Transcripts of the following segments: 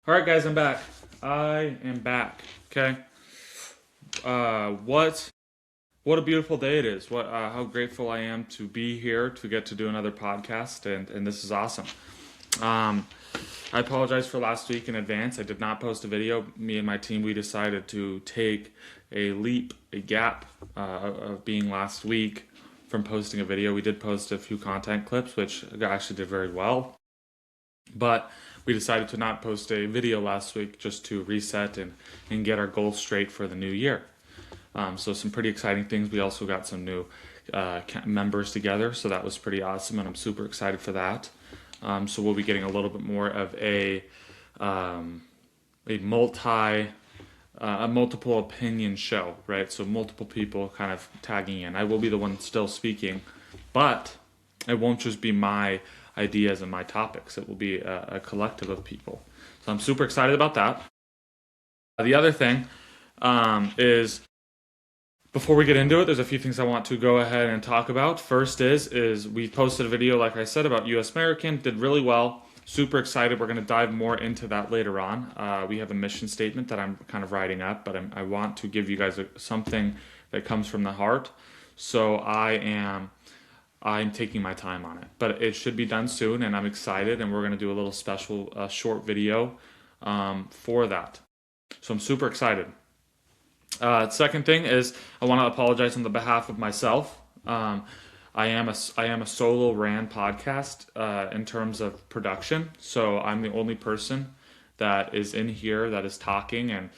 All right, guys, I'm back. I am back. Okay. What a beautiful day it is. How grateful I am to be here to get to do another podcast, and this is awesome. Um, I apologize for last week in advance. I did not post a video. Me and my team, we decided to take a gap of being last week from posting a video. We did post a few content clips, which actually did very well. But we decided to not post a video last week just to reset and get our goals straight for the new year. So some pretty exciting things. We also got some new members together, so that was pretty awesome, and I'm super excited for that. So we'll be getting a little bit more of a multiple opinion show, right? So multiple people kind of tagging in. I will be the one still speaking, but it won't just be my ideas and my topics. It will be a collective of people. So I'm super excited about that. The other thing is, before we get into it, there's a few things I want to go ahead and talk about. First is we posted a video, like I said, about U.S. American. Did really well. Super excited. We're going to dive more into that later on. We have a mission statement that I'm kind of writing up, but I want to give you guys something that comes from the heart. So I'm taking my time on it, but it should be done soon, and I'm excited, and we're going to do a little special short video for that. So I'm super excited. Second thing is I want to apologize on the behalf of myself. I am a solo ran podcast in terms of production, so I'm the only person that is in here that is talking,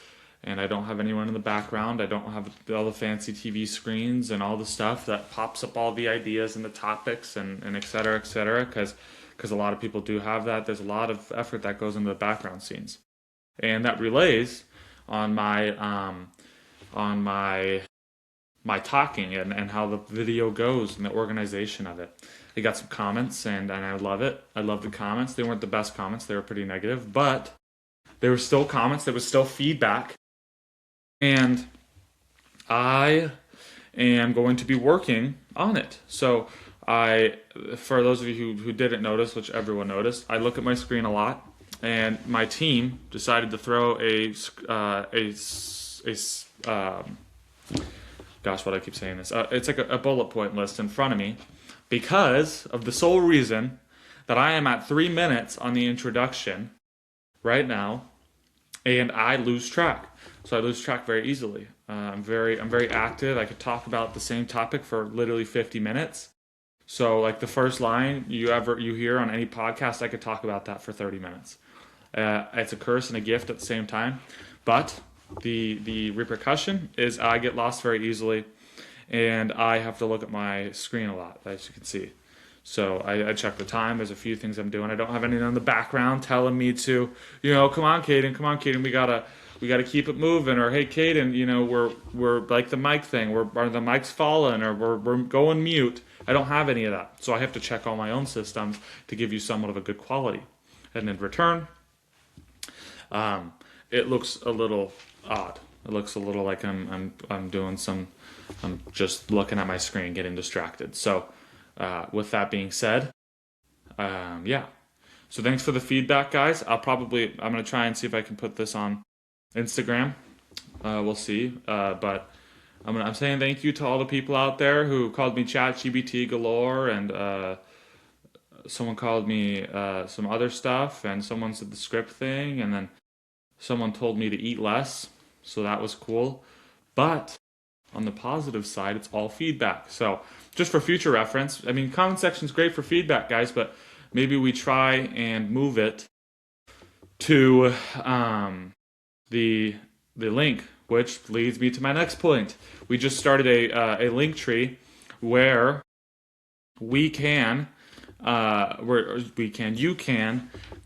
and I don't have anyone in the background. I don't have all the fancy TV screens and all the stuff that pops up all the ideas and the topics and et cetera, because a lot of people do have that. There's a lot of effort that goes into the background scenes. And that relays on my talking and how the video goes and the organization of it. I got some comments, and I love it. I love the comments. They weren't the best comments. They were pretty negative, but they were still comments. There was still feedback. And I am going to be working on it. So for those of you who didn't notice, which everyone noticed, I look at my screen a lot, and my team decided to throw gosh, what I keep saying this. It's like a bullet point list in front of me, because of the sole reason that I am at 3 minutes on the introduction right now, and I lose track. So I lose track very easily. I'm very active. I could talk about the same topic for literally 50 minutes. So like the first line you hear on any podcast, I could talk about that for 30 minutes. It's a curse and a gift at the same time. But the repercussion is I get lost very easily, and I have to look at my screen a lot, as you can see. So I check the time. There's a few things I'm doing. I don't have anything in the background telling me to, come on, Cayden, we gotta keep it moving. Or hey, Cayden, we're like the mic thing. Are the mic's falling, or we're going mute. I don't have any of that. So I have to check all my own systems to give you somewhat of a good quality. And in return, it looks a little odd. It looks a little like I'm just looking at my screen, getting distracted. So. With that being said, yeah. So thanks for the feedback, guys. I'm going to try and see if I can put this on Instagram. We'll see. But I'm saying thank you to all the people out there who called me ChatGPT galore, and someone called me some other stuff, and someone said the script thing, and then someone told me to eat less. So that was cool. But on the positive side, it's all feedback. So just for future reference, comment section is great for feedback, guys, but maybe we try and move it to the link, which leads me to my next point. We just started a link tree where you can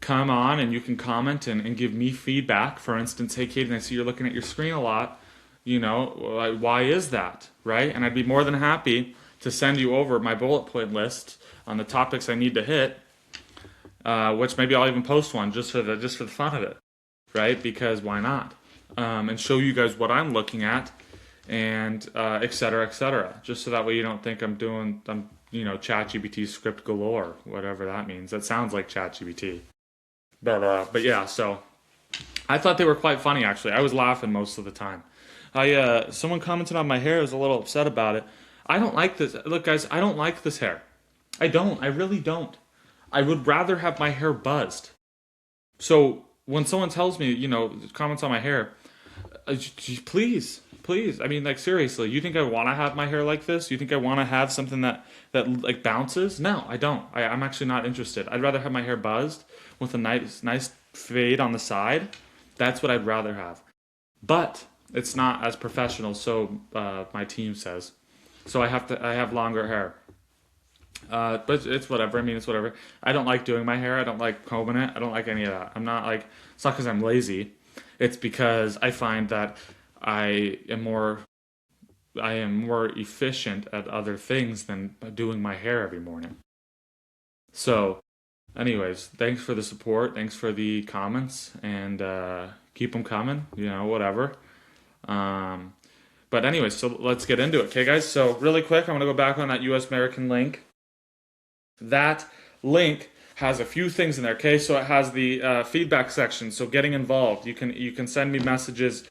come on and you can comment and give me feedback. For instance, hey, Cayden, I see you're looking at your screen a lot. Why is that, right? And I'd be more than happy to send you over my bullet point list on the topics I need to hit, which maybe I'll even post one just for the fun of it, right? Because why not? And show you guys what I'm looking at, and et cetera, just so that way you don't think I'm ChatGPT script galore, whatever that means. That sounds like ChatGPT, but yeah. So I thought they were quite funny, actually. I was laughing most of the time. Someone commented on my hair, I was a little upset about it. I don't like this. Look, guys, I don't like this hair. I don't. I really don't. I would rather have my hair buzzed. So when someone tells me, comments on my hair, please, please. I mean, like, seriously, you think I want to have my hair like this? You think I want to have something that like bounces? No, I don't. I'm actually not interested. I'd rather have my hair buzzed with a nice fade on the side. That's what I'd rather have. But it's not as professional, so my team says. So I have longer hair. But it's whatever. I mean, it's whatever. I don't like doing my hair. I don't like combing it. I don't like any of that. I'm not like, it's not because I'm lazy. It's because I find that I am more I am more efficient at other things than doing my hair every morning. So, anyways, thanks for the support. Thanks for the comments, and keep them coming. Whatever. Um, but anyways, so let's get into it, okay, guys? So really quick, I'm gonna go back on that U.S. American link. That link has a few things in there. Okay, so it has the feedback section. So getting involved, you can send me messages.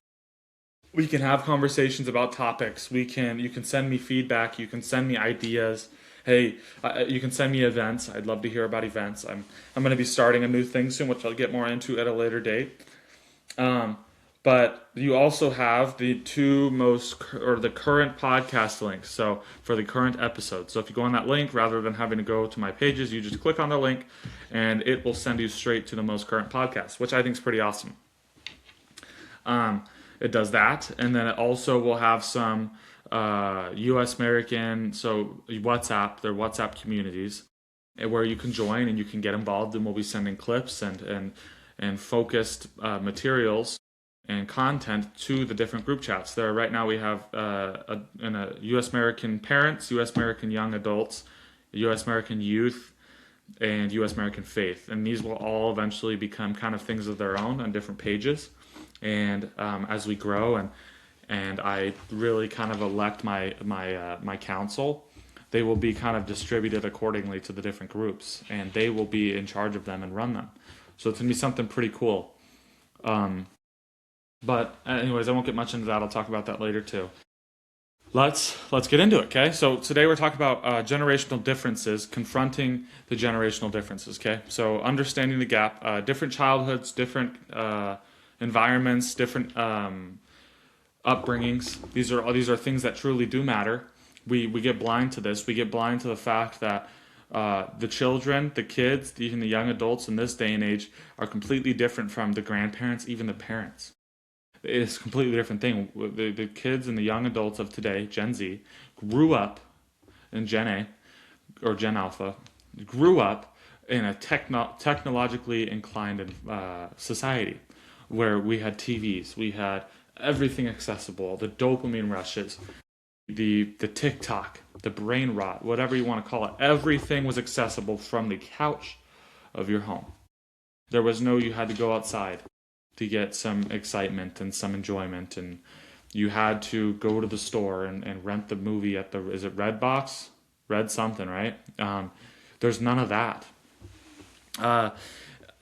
We can have conversations about topics. You can send me feedback. You can send me ideas. Hey, you can send me events. I'd love to hear about events. I'm going to be starting a new thing soon, which I'll get more into at a later date. But you also have the the current podcast links. So for the current episode. So if you go on that link, rather than having to go to my pages, you just click on the link and it will send you straight to the most current podcast, which I think is pretty awesome. It does that. And then it also will have some U.S. American, so WhatsApp, their WhatsApp communities where you can join and you can get involved, and we'll be sending clips and focused materials and content to the different group chats. Right now we have U.S. American parents, U.S. American young adults, U.S. American youth, and U.S. American faith. And these will all eventually become kind of things of their own on different pages. And as we grow and I really kind of elect my council, they will be kind of distributed accordingly to the different groups, and they will be in charge of them and run them. So it's going to be something pretty cool. But anyways, I won't get much into that. I'll talk about that later too. Let's get into it, okay? So today we're talking about generational differences, confronting the generational differences, okay? So understanding the gap, different childhoods, different environments, different upbringings. These are things that truly do matter. We get blind to this. We get blind to the fact that the children, the kids, even the young adults in this day and age are completely different from the grandparents, even the parents. It's a completely different thing. The kids and the young adults of today, Gen Z, grew up in Gen A or Gen Alpha, grew up in a technologically inclined society where we had TVs, we had everything accessible, the dopamine rushes, the TikTok, the brain rot, whatever you want to call it. Everything was accessible from the couch of your home. There was no you had to go outside to get some excitement and some enjoyment, and you had to go to the store and rent the movie at is it Redbox? Red something, right? There's none of that.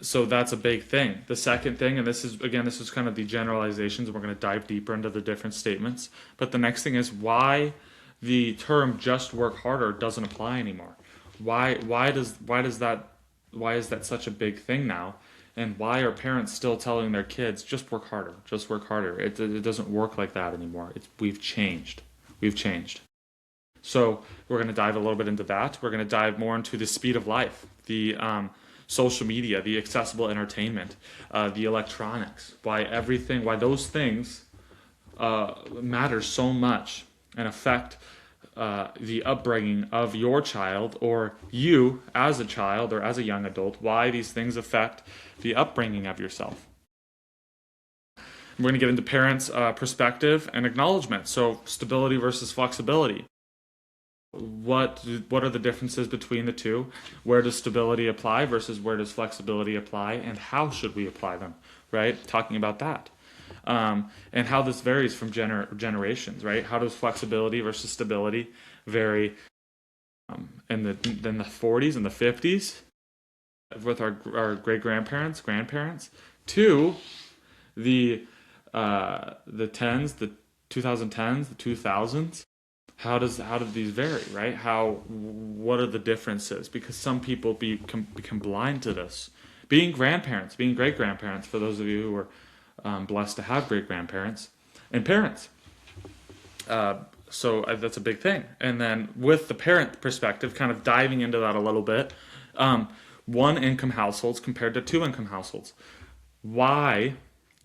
So that's a big thing. The second thing, and this is kind of the generalizations, we're going to dive deeper into the different statements, but the next thing is why the term just work harder doesn't apply anymore. Why is that such a big thing now? And why are parents still telling their kids, just work harder, just work harder? It doesn't work like that anymore. We've changed. So we're going to dive a little bit into that. We're going to dive more into the speed of life, the social media, the accessible entertainment, the electronics, why those things matter so much and affect the upbringing of your child, or you as a child or as a young adult, why these things affect the upbringing of yourself. We're going to get into parents' perspective and acknowledgement. So stability versus flexibility. What are the differences between the two? Where does stability apply versus where does flexibility apply, and how should we apply them, right? Talking about that. And how this varies from generations, right? How does flexibility versus stability vary in the 40s and the 50s with our great-grandparents, grandparents, to the tens, the 2010s, the 2000s. How did these vary, right? What are the differences? Because some people become blind to this. Being grandparents, being great grandparents, for those of you who are blessed to have great grandparents and parents. That's a big thing. And then with the parent perspective, kind of diving into that a little bit, one income households compared to two income households. Why,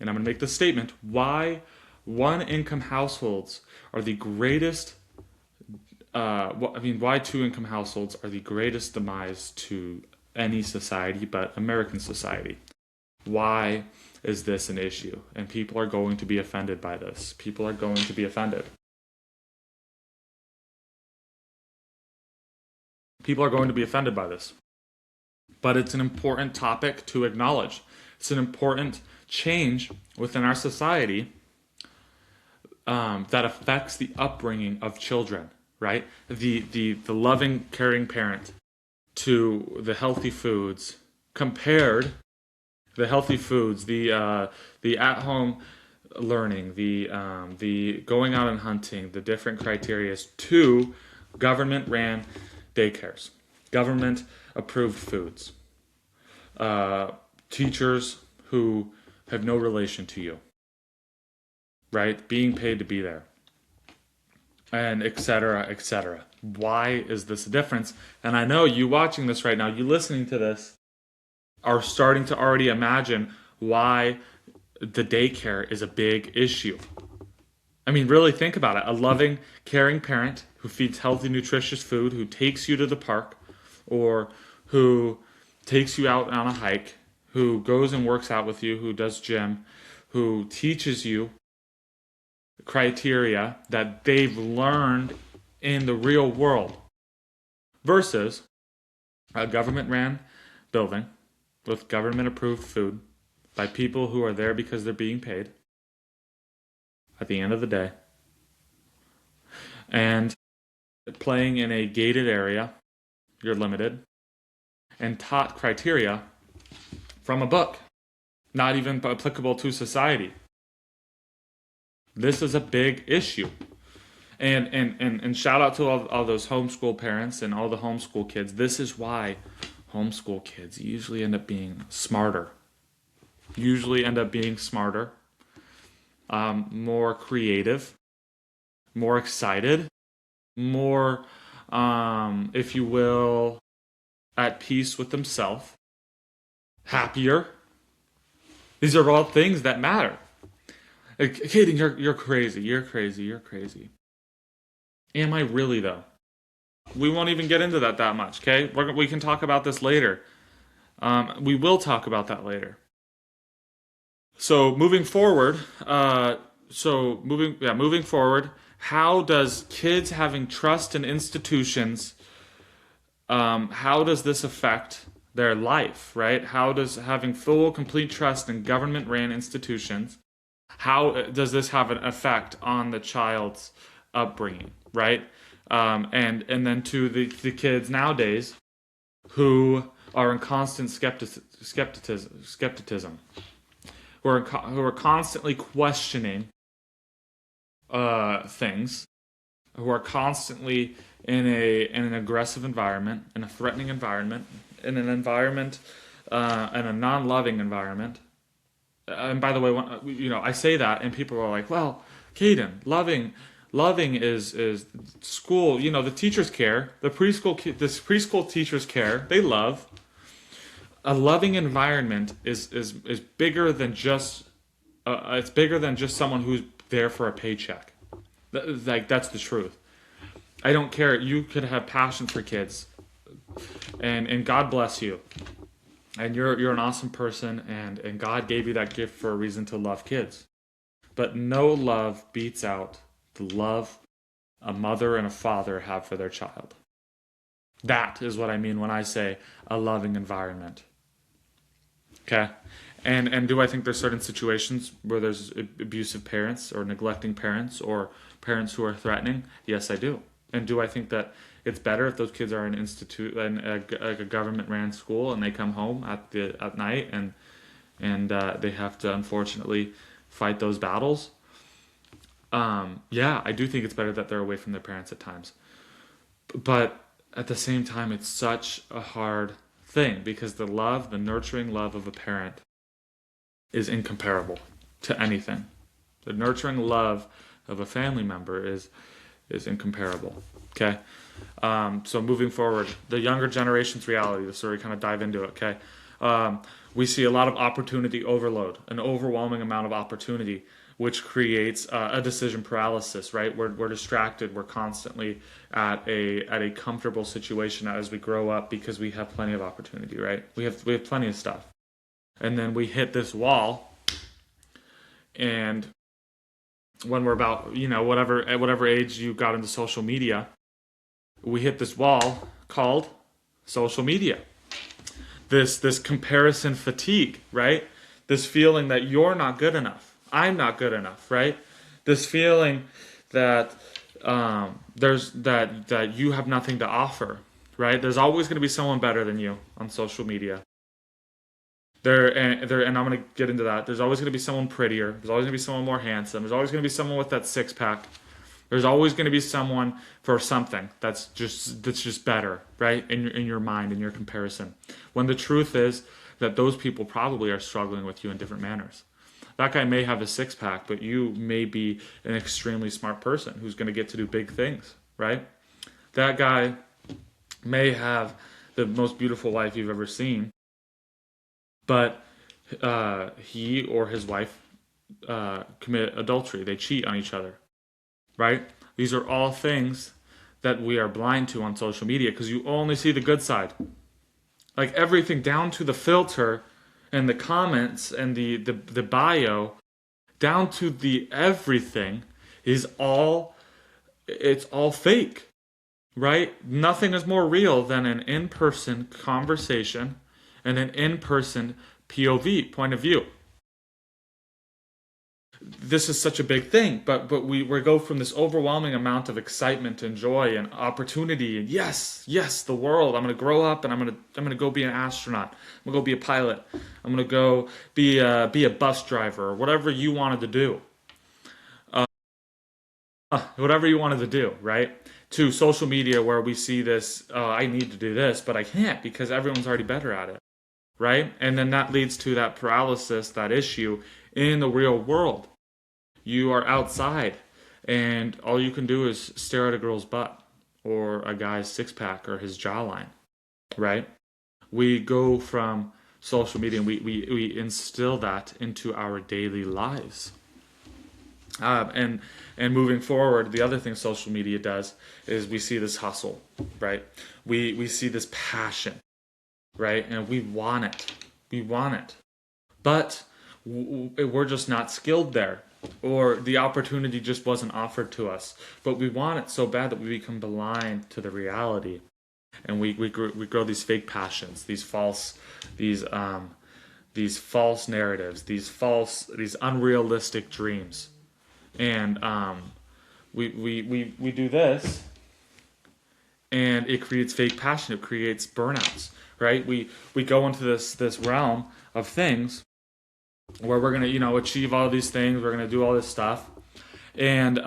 and I'm going to make this statement, why one income households are the greatest, why two income households are the greatest demise to any society but American society. Why is this an issue? And people are going to be offended by this. People are going to be offended. People are going to be offended by this. But it's an important topic to acknowledge. It's an important change within our society that affects the upbringing of children, right? The loving, caring parent to the healthy foods compared the healthy foods, the at-home learning, the going out and hunting, the different criteria to government-ran daycares, government-approved foods, teachers who have no relation to you, right? Being paid to be there, and et cetera, et cetera. Why is this a difference? And I know you watching this right now, you listening to this, are starting to already imagine why the daycare is a big issue. I mean, really think about it. A loving, caring parent who feeds healthy, nutritious food, who takes you to the park, or who takes you out on a hike, who goes and works out with you, who does gym, who teaches you criteria that they've learned in the real world, versus a government-ran building with government-approved food by people who are there because they're being paid at the end of the day, and playing in a gated area, you're limited, and taught criteria from a book, not even applicable to society. This is a big issue. And shout out to all those homeschool parents and all the homeschool kids. This is why homeschool kids usually end up being smarter. More creative, more excited, more, if you will, at peace with themselves, happier. These are all things that matter. Cayden, you're crazy. Am I really, though? We won't even get into that much, okay? We can talk about this later. We will talk about that later. So moving forward, moving forward, how does kids having trust in institutions, how does this affect their life, right? How does having full, complete trust in government-ran institutions, how does this have an effect on the child's upbringing, right? And then to the kids nowadays who are in constant skepticism, who are constantly questioning things, who are constantly in an aggressive environment, in a threatening environment, in an environment, in a non-loving environment. And by the way, I say that, and people are like, "Well, Cayden, loving is school. The teachers care. The preschool teachers care. They love. A loving environment is bigger than just it's bigger than just someone who's there for a paycheck. That's the truth. I don't care. You could have passion for kids, and God bless you. And you're an awesome person, and God gave you that gift for a reason to love kids. But no love beats out the love a mother and a father have for their child. That is what I mean when I say a loving environment. Okay? And do I think there's certain situations where there's abusive parents or neglecting parents or parents who are threatening? Yes, I do. And do I think that it's better if those kids are in a government-ran school and they come home at night and and they have to unfortunately fight those battles. Yeah, I do think it's better that they're away from their parents at times. But at the same time, it's such a hard thing because the nurturing love of a parent is incomparable to anything. The nurturing love of a family member is incomparable. Okay? So moving forward, the younger generation's reality, this is where we kind of dive into it, okay? We see a lot of opportunity overload, an overwhelming amount of opportunity, which creates a decision paralysis, right? We're distracted. We're constantly at a comfortable situation as we grow up because we have plenty of opportunity, right? We have plenty of stuff. And then we hit this wall, and when we're about, at whatever age you got into social media, we hit this wall called social media. This comparison fatigue, right? This feeling that you're not good enough. I'm not good enough, right? This feeling that that you have nothing to offer, right? There's always going to be someone better than you on social media. And I'm going to get into that. There's always going to be someone prettier. There's always going to be someone more handsome. There's always going to be someone with that six pack. There's always going to be someone for something that's just better, right? In your mind, in your comparison. When the truth is that those people probably are struggling with you in different manners. That guy may have a six pack, but you may be an extremely smart person who's going to get to do big things, right? That guy may have the most beautiful life you've ever seen, but he or his wife commit adultery. They cheat on each other, right? These are all things that we are blind to on social media because you only see the good side. Like everything down to the filter and the comments and the bio, down to the everything it's all fake, right? Nothing is more real than an in-person conversation and an in-person POV, point of view. This is such a big thing, but we go from this overwhelming amount of excitement and joy and opportunity and yes, the world. I'm gonna grow up and I'm gonna go be an astronaut. I'm gonna go be a pilot. I'm gonna go be a bus driver or whatever you wanted to do. Whatever you wanted to do, right? To social media where we see this, I need to do this, but I can't because everyone's already better at it, right? And then that leads to that paralysis, that issue in the real world. You are outside and all you can do is stare at a girl's butt or a guy's six pack or his jawline, right? We go from social media and we instill that into our daily lives. And moving forward, the other thing social media does is we see this hustle, right? We see this passion, right? And we want it. But we're just not skilled there, or the opportunity just wasn't offered to us. But we want it so bad that we become blind to the reality, and we grow these fake passions, these false narratives, these unrealistic dreams, and we do this, and it creates fake passion. It creates burnouts, right? We go into this realm of things where we're gonna achieve all these things, we're gonna do all this stuff, and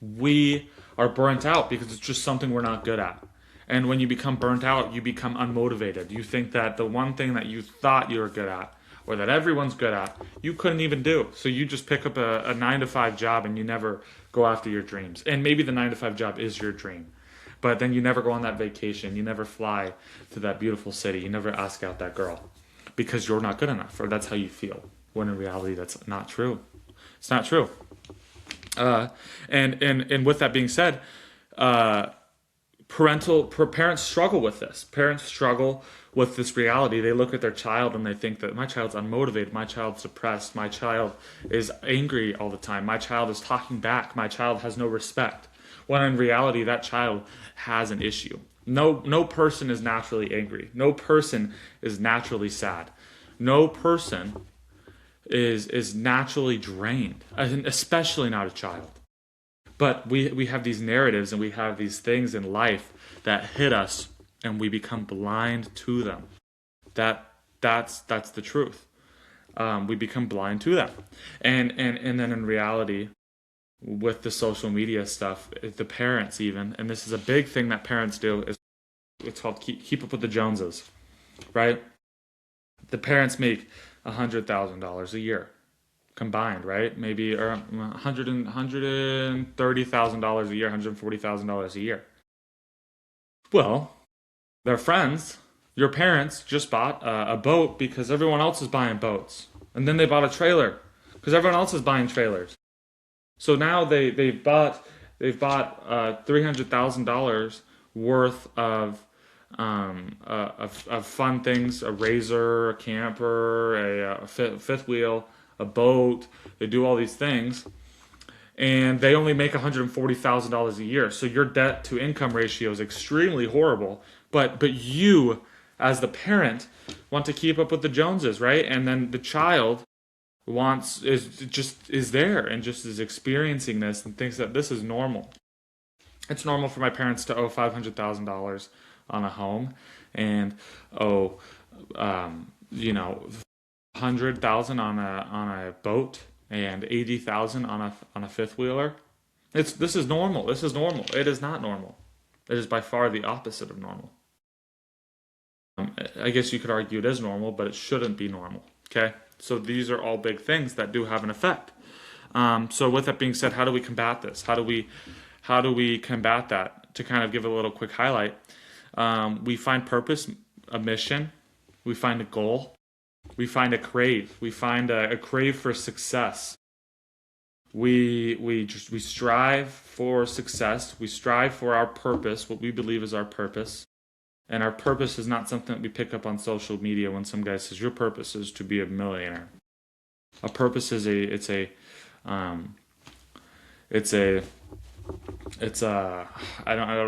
we are burnt out because it's just something we're not good at. And when you become burnt out, you become unmotivated. You think that the one thing that you thought you were good at, or that everyone's good at, you couldn't even do. So you just pick up a 9-to-5 job and you never go after your dreams. And maybe the 9-to-5 job is your dream, but then you never go on that vacation. You never fly to that beautiful city. You never ask out that girl because you're not good enough, or that's how you feel. When in reality, that's not true. It's not true. And with that being said, parents struggle with this. Parents struggle with this reality. They look at their child and they think that my child's unmotivated, my child's depressed, my child is angry all the time, my child is talking back, my child has no respect. When in reality, that child has an issue. No person is naturally angry. No person is naturally sad. No person is naturally drained, especially not a child. But we have these narratives and we have these things in life that hit us and we become blind to them. That that's the truth. We become blind to them, and then in reality, with the social media stuff, the parents even, and this is a big thing that parents do, is it's called keep up with the Joneses, right? The parents make $100,000 a year combined, right? Maybe or $130,000 a year, $140,000 a year. Well, their friends, your parents, just bought a boat because everyone else is buying boats, and then they bought a trailer because everyone else is buying trailers. So now they've bought $300,000 worth of fun things: a razor, a camper, a fifth wheel, a boat. They do all these things, and they only make $140,000 a year. So your debt to income ratio is extremely horrible. But you, as the parent, want to keep up with the Joneses, right? And then the child is there and just is experiencing this and thinks that this is normal. It's normal for my parents to owe $500,000 on a home and $100,000 on a boat and $80,000 on a fifth wheeler. This is normal. This is normal. It is not normal. It is by far the opposite of normal. I guess you could argue it is normal, but it shouldn't be normal. Okay, so these are all big things that do have an effect. So with that being said, how do we combat this? How do we combat that? To kind of give a little quick highlight, we find purpose, a mission. We find a goal. We find a crave. We find a crave for success. We strive for success. We strive for our purpose, what we believe is our purpose. And our purpose is not something that we pick up on social media when some guy says your purpose is to be a millionaire. A purpose is I don't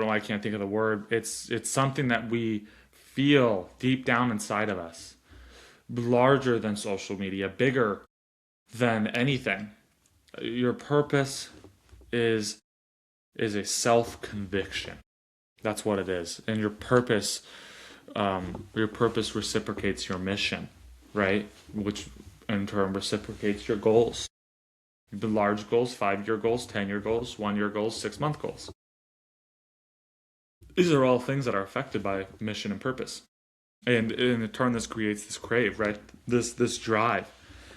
know, I can't think of the word. It's something that we feel deep down inside of us, larger than social media, bigger than anything. Your purpose is a self-conviction. That's what it is. And your purpose reciprocates your mission, right? Which in turn reciprocates your goals. The large goals, 5-year goals, 10-year goals, 1-year goals, 6-month goals. These are all things that are affected by mission and purpose. And in turn, this creates this crave, right? This drive.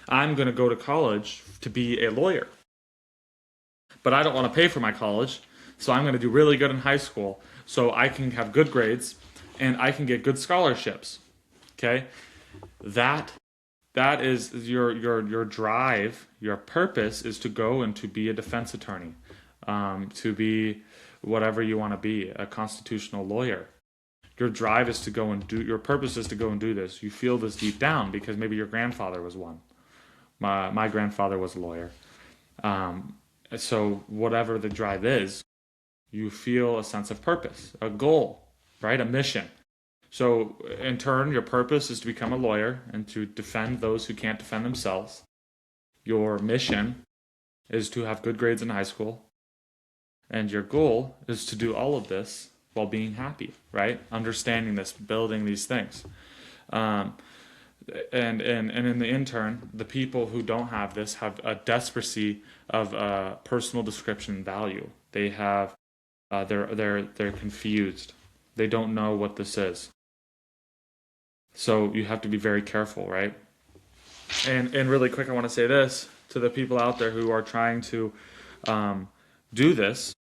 I'm going to go to college to be a lawyer. But I don't want to pay for my college, so I'm going to do really good in high school so I can have good grades and I can get good scholarships. Okay? That is your drive, your purpose is to go and to be a defense attorney, to be whatever you want to be, a constitutional lawyer. Your drive is to go and do, your purpose is to go and do this. You feel this deep down because maybe your grandfather was one. My grandfather was a lawyer. So whatever the drive is, you feel a sense of purpose, a goal, right? A mission. So in turn, your purpose is to become a lawyer and to defend those who can't defend themselves. Your mission is to have good grades in high school. And your goal is to do all of this while being happy, right? Understanding this, building these things. And in the intern, the people who don't have this have a desperacy of personal description and value. They have they're confused. They don't know what this is. So you have to be very careful, right? And really quick, I want to say this to the people out there who are trying to do this.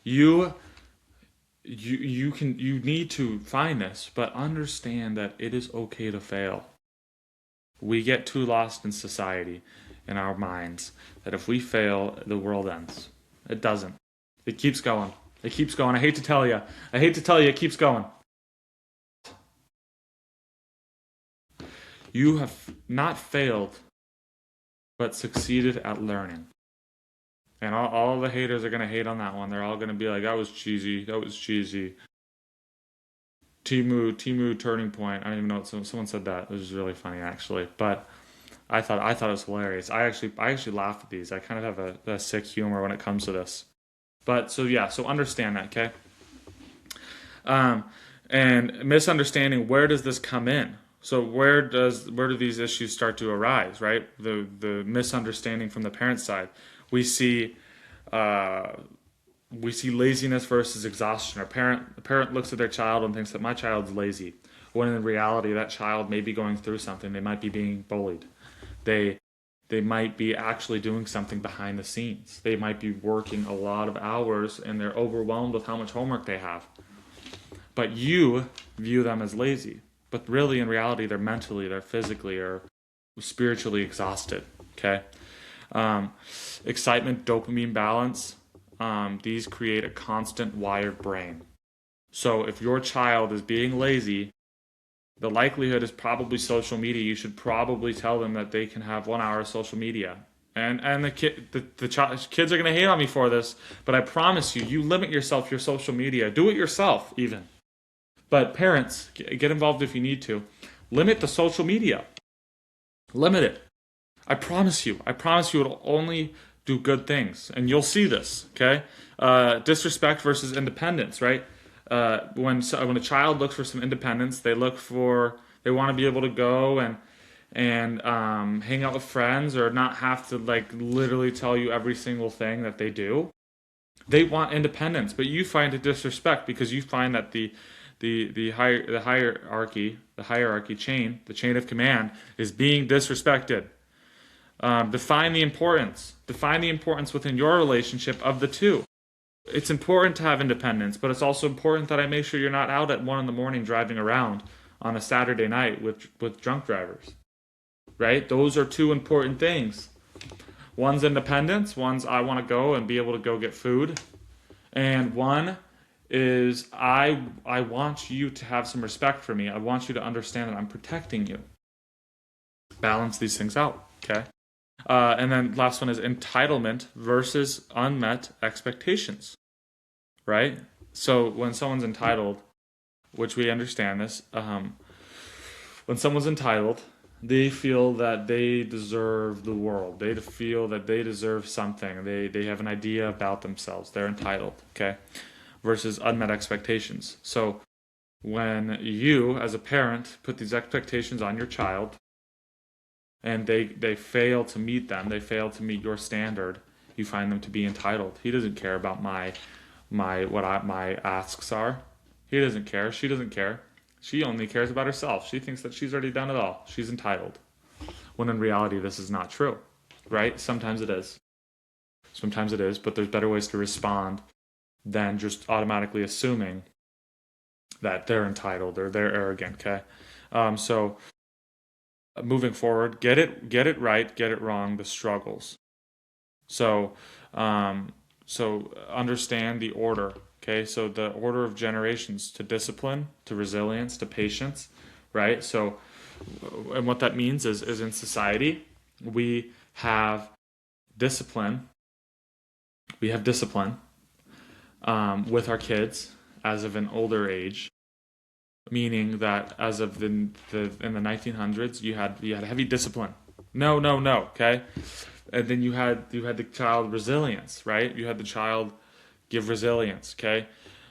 You need to find this, but understand that it is okay to fail. We get too lost in society, in our minds, that if we fail, the world ends. It doesn't. It keeps going. It keeps going. I hate to tell you, it keeps going. You have not failed, but succeeded at learning. And all the haters are going to hate on that one. They're all going to be like, that was cheesy. Timu turning point. I don't even know what someone said that. It was really funny, actually. But I thought it was hilarious. I actually laugh at these. I kind of have a sick humor when it comes to this. But so understand that, okay? And misunderstanding, where does this come in? So where do these issues start to arise, right? The misunderstanding from the parent side. We see uh, we see laziness versus exhaustion. A parent looks at their child and thinks that my child's lazy, when in reality that child may be going through something. They might be being bullied. They they might be actually doing something behind the scenes. They might be working a lot of hours and they're overwhelmed with how much homework they have. But you view them as lazy. But really, in reality, they're mentally, they're physically, or spiritually exhausted. Okay? Um, Excitement, dopamine balance, these create a constant wired brain. So if your child is being lazy, the likelihood is probably social media. You should probably tell them that they can have 1 hour of social media. And kids are going to hate on me for this, but I promise you, you limit yourself your social media. Do it yourself, even. But parents, get involved if you need to. Limit the social media. Limit it. I promise you. I promise you it'll only do good things. And you'll see this, okay? Disrespect versus independence, right? When a child looks for some independence, they want to be able to go and hang out with friends or not have to like literally tell you every single thing that they do. They want independence, but you find it disrespect because you find that the hierarchy chain, the chain of command, is being disrespected. Define the importance. Define the importance within your relationship of the two. It's important to have independence, but it's also important that I make sure you're not out at 1 a.m. driving around on a Saturday night with drunk drivers. Right? Those are two important things. One's independence, one's I want to go and be able to go get food. And one is I want you to have some respect for me. I want you to understand that I'm protecting you. Balance these things out, okay? And then last one is entitlement versus unmet expectations, right? So when someone's entitled, which we understand this, when someone's entitled, they feel that they deserve the world. They feel that they deserve something. They have an idea about themselves. They're entitled, okay? Versus unmet expectations. So when you, as a parent, put these expectations on your child, and they fail to meet them, they fail to meet your standard, you find them to be entitled. He doesn't care about my asks are. He doesn't care. She doesn't care. She only cares about herself. She thinks that she's already done it all. She's entitled. When in reality, this is not true, right? Sometimes it is. Sometimes it is, but there's better ways to respond than just automatically assuming that they're entitled or they're arrogant, okay? So moving forward, get it right, get it wrong, the struggles. So understand the order. Okay, so the order of generations to discipline, to resilience, to patience, right? So, and what that means is in society, we have discipline. We have discipline with our kids as of an older age, meaning that as of in the 1900s, you had heavy discipline. No, okay, and then you had the child resilience, right? You had the child give resilience, okay?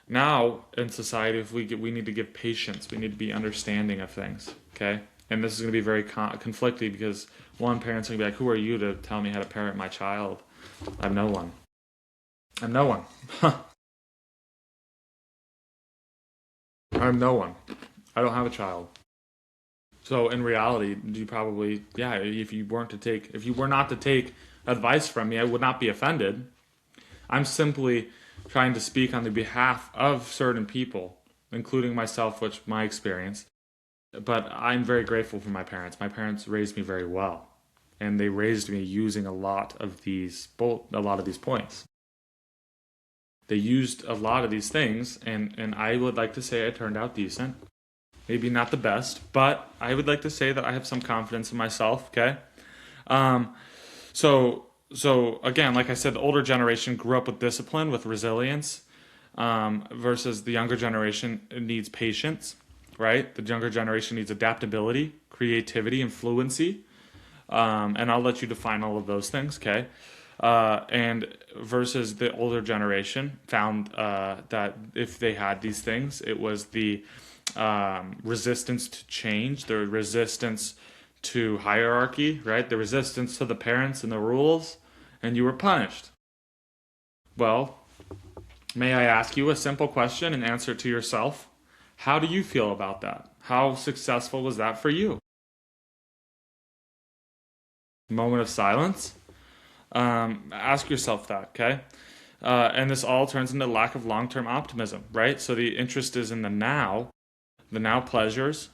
Now, in society, we need to give patience. We need to be understanding of things, okay? And this is going to be very conflicting because one parent's going to be like, who are you to tell me how to parent my child? I'm no one. I'm no one. I'm no one. I don't have a child. So in reality, you probably, if you were not to take advice from me, I would not be offended. I'm simply trying to speak on the behalf of certain people, including myself, which my experience. But I'm very grateful for my parents. My parents raised me very well, and they raised me using a lot of these points. They used a lot of these things, and I would like to say I turned out decent. Maybe not the best, but I would like to say that I have some confidence in myself. Okay, So again, like I said, the older generation grew up with discipline, with resilience, versus the younger generation needs patience, right? The younger generation needs adaptability, creativity, and fluency. And I'll let you define all of those things, okay? And versus the older generation found that if they had these things, it was the resistance to change, the resistance to hierarchy, right? The resistance to the parents and the rules, and you were punished. Well, may I ask you a simple question and answer it to yourself? How do you feel about that? How successful was that for you? Moment of silence. Ask yourself that, okay? And this all turns into lack of long-term optimism, right? So the interest is in the now pleasures,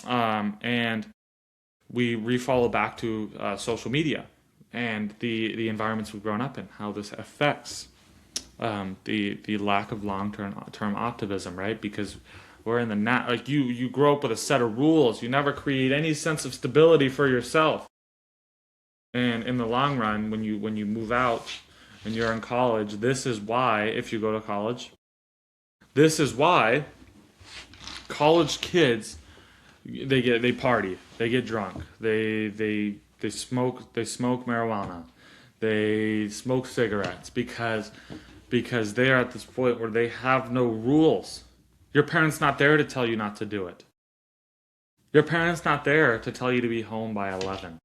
and we follow back to social media and the environments we've grown up in, how this affects the lack of long-term optimism, right? Because we're in the now, like you grow up with a set of rules. You never create any sense of stability for yourself. And in the long run, when you move out and you're in college, this is why, if you go to college, this is why college kids, they party, they get drunk, they smoke marijuana, they smoke cigarettes because they are at this point where they have no rules. Your parents not there to tell you not to do it. Your parents not there to tell you to be home by 11.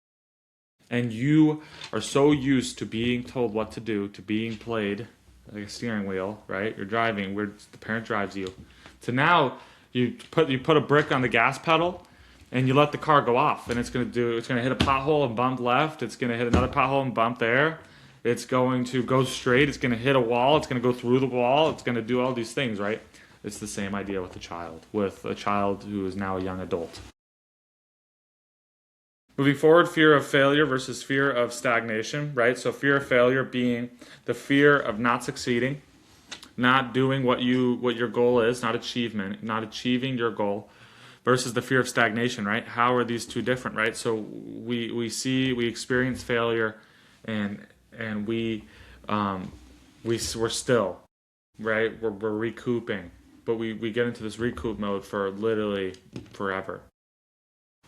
And you are so used to being told what to do, to being played like a steering wheel, right? You're driving where the parent drives you. So now you put a brick on the gas pedal and you let the car go off, and it's gonna hit a pothole and bump left, it's gonna hit another pothole and bump there. It's going to go straight, it's gonna hit a wall, it's gonna go through the wall, it's gonna do all these things, right? It's the same idea with a child who is now a young adult. Moving forward, fear of failure versus fear of stagnation, right? So fear of failure being the fear of not succeeding, not doing what your goal is, not achieving your goal, versus the fear of stagnation, right? How are these two different, right? So we experience failure, and we're still, right? We're recouping, but we get into this recoup mode for literally forever.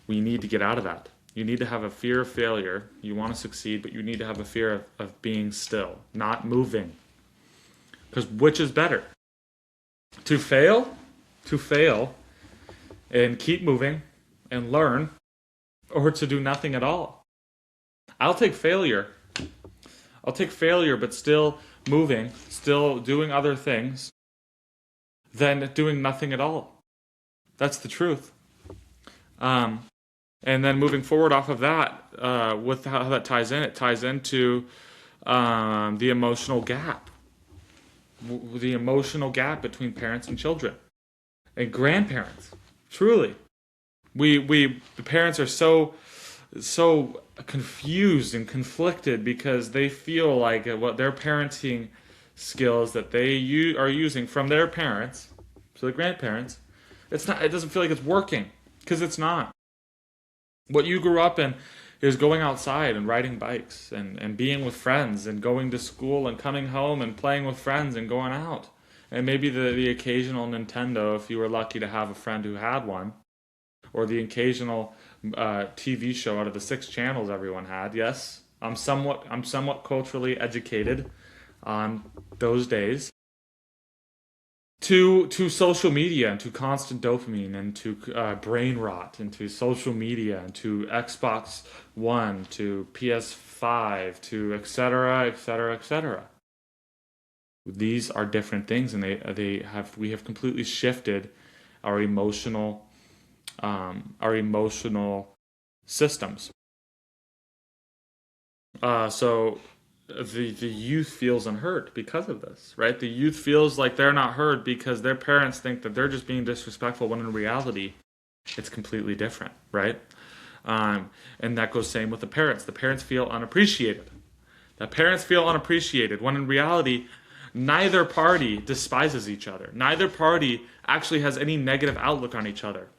We need to get out of that. You need to have a fear of failure. You want to succeed, but you need to have a fear of being still, not moving. Because which is better? To fail and keep moving and learn, or to do nothing at all? I'll take failure, but still moving, still doing other things, than doing nothing at all. That's the truth. And then moving forward off of that, with how that ties in, it ties into the emotional gap. The emotional gap between parents and children. And grandparents. Truly. The parents are so confused and conflicted because they feel like what their parenting skills that they are using from their parents, so the grandparents, it doesn't feel like it's working, because it's not. What you grew up in is going outside and riding bikes and being with friends and going to school and coming home and playing with friends and going out. And maybe the occasional Nintendo, if you were lucky to have a friend who had one, or the occasional TV show out of the 6 channels everyone had. Yes, I'm somewhat culturally educated on those days. To social media and to constant dopamine and to brain rot and to social media and to Xbox One to PS5 to etc. etc. etc. These are different things, and we have completely shifted our emotional systems. So the youth feels unheard because of this, right? The youth feels like they're not heard because their parents think that they're just being disrespectful, when in reality, it's completely different, right? And that goes same with the parents. The parents feel unappreciated. When in reality, neither party despises each other. Neither party actually has any negative outlook on each other.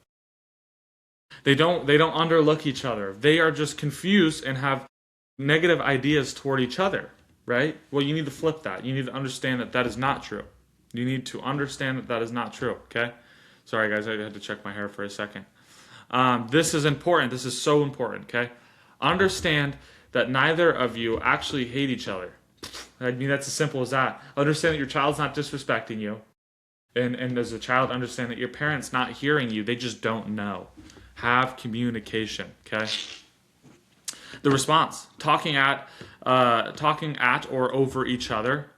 They don't underlook each other. They are just confused and have negative ideas toward each other, right? Well, you need to flip that. You need to understand that is not true. You need to understand that is not true, okay? Sorry, guys, I had to check my hair for a second. This is important. This is so important, okay? Understand that neither of you actually hate each other. I mean, that's as simple as that. Understand that your child's not disrespecting you. And as a child, understand that your parents not hearing you, they just don't know. Have communication, okay? The response, talking at or over each other.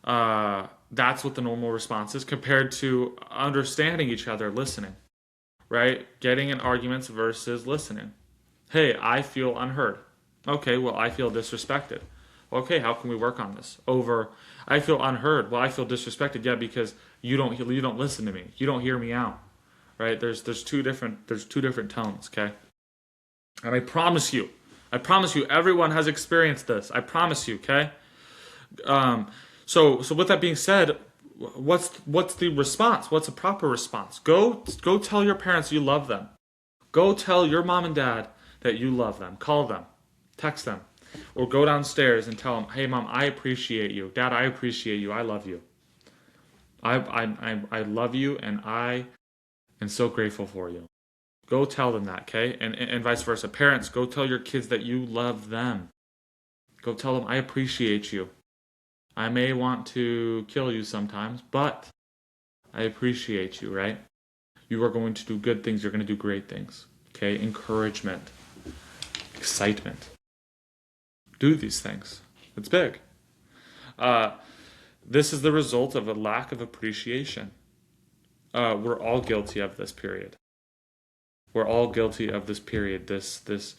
That's what the normal response is, compared to understanding each other, listening, right? Getting in arguments versus listening. Hey, I feel unheard. Okay, well, I feel disrespected. Okay, how can we work on this? Over, I feel unheard. Well, I feel disrespected. Yeah, because you don't listen to me. You don't hear me out. Right? There's two different tones. Okay, and I promise you, everyone has experienced this. I promise you. Okay. So with that being said, what's the response? What's a proper response? Go tell your parents you love them. Go tell your mom and dad that you love them. Call them, text them, or go downstairs and tell them, "Hey, mom, I appreciate you. Dad, I appreciate you. I love you. I love you, and I am so grateful for you." Go tell them that, okay? And vice versa. Parents, go tell your kids that you love them. Go tell them, "I appreciate you. I may want to kill you sometimes, but I appreciate you," right? You are going to do good things. You're going to do great things, okay? Encouragement, excitement. Do these things. It's big. This is the result of a lack of appreciation. We're all guilty of this period. We're all guilty of this period, this